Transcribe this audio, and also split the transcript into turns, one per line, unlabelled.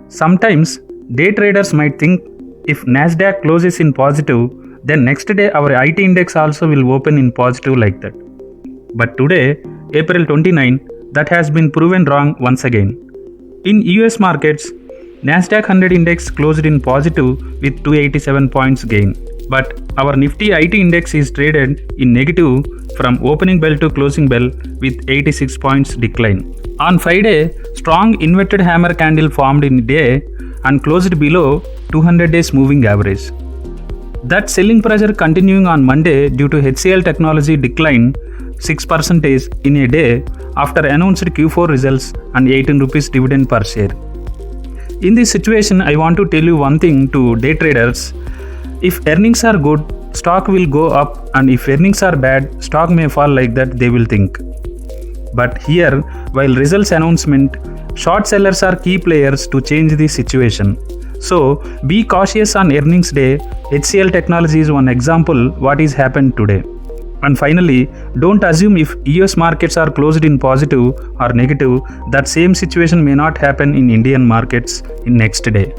Sometimes day traders might think if nasdaq closes in positive, then next day our IT index also will open in positive like that. But today, April 29, that has been proven wrong once again. In US markets, nasdaq 100 index closed in positive with 287 points gain. But our Nifty IT index is traded in negative from opening bell to closing bell with 86 points decline. On Friday, strong inverted hammer candle formed in day and closed below 200 days moving average. That selling pressure continuing on Monday due to HCL technology decline 6% in a day after announced Q4 results and 18 rupees dividend per share. In this situation, I want to tell you one thing to day traders. If earnings are good, stock will go up, and if earnings are bad, stock may fall like that they will think. But here, while results announcement, short sellers are key players to change the situation. So, be cautious on earnings day. HCL technology is one example what is happened today. And finally, don't assume if US markets are closed in positive or negative, that same situation may not happen in Indian markets in next day.